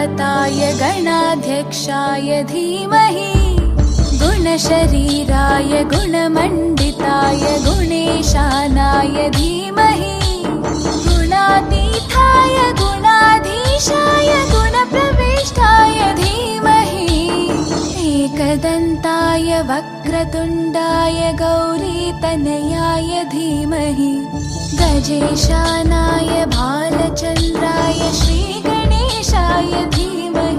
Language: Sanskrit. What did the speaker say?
गणाधिपताय गणाध्यक्षाय धीमहि गुणशरीराय गुणमण्डिताय गुणेशानाय धीमहि गुणातीताय गुणाधीशाय गुणप्रविष्टाय धीमहि एकदन्ताय वक्रतुण्डाय गौरीतनयाय धीमहि गजेशानाय भालचन्द्राय श्रीगणेशाय धीमहि